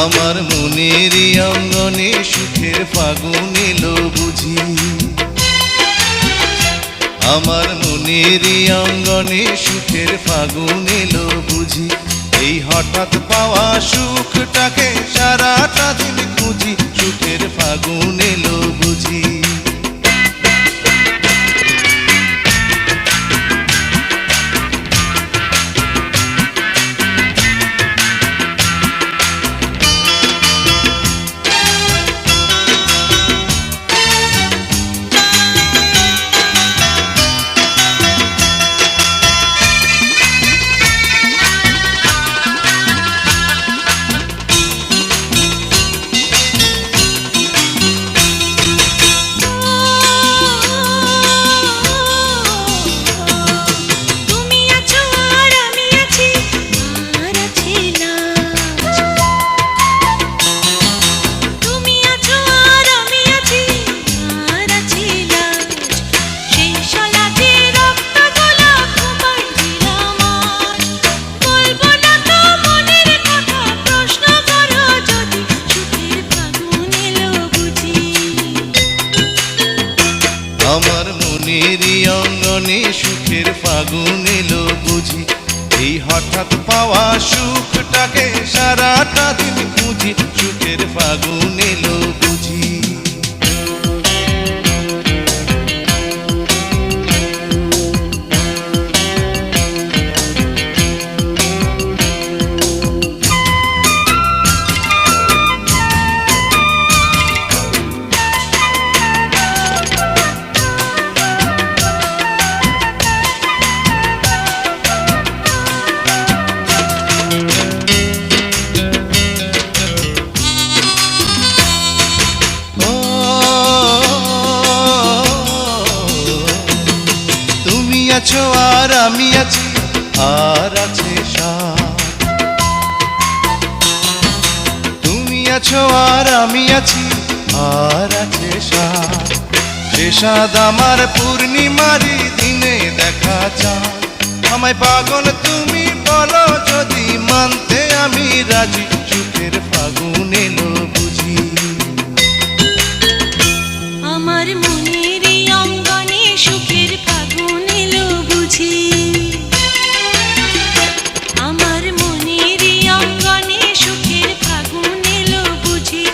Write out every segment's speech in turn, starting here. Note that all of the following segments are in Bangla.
আমার মনেরই অঙ্গনে সুখের ফাগুন এলো বুঝি, আমার মনেরই অঙ্গনে সুখের ফাগুন এলো বুঝি। এই হঠাৎ পাওয়া সুখটাকে সারাটা দিন খুঁজি, সুখের ফাগুন এলো বুঝি। আমার মনেরই অঙ্গনে সুখের ফাগুন এলো বুঝি, এই হঠাৎ পাওয়া সুখটাকে সারাটা দিন খুঁজি, সুখের ফাগুন এলো বুঝি। আছো আর আমি আছি, আর আছে সাথ। তুমি আছো আর আমি আছি, আর আছে সাথ। সে সাথ আমার পূর্ণিমারি দিনে দেখা চায়। আমায় পাগল তুমি বলো যদি, মানতে আমি রাজি, সুখের ফাগুন এলো বুঝি। আমার মনেরই অঙ্গনে সুখের ফাগুন এলো বুঝি, আমার মনেরই অঙ্গনে সুখের ফাগুন এলো বুঝি।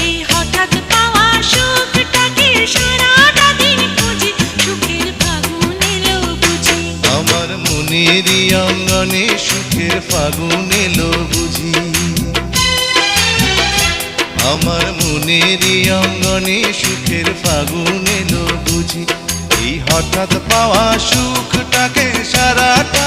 এই হঠাৎ পাওয়া সুখটাকে সারাটা দিন খুঁজি, সুখের ফাগুন এলো বুঝি। আমার মনেরই অঙ্গনে সুখের ফাগুন এলো বুঝি, আমার মনেরই অঙ্গনে সুখের ফাগুন এলো বুঝি। এই হঠাৎ পাওয়া সুখটাকে সারাটা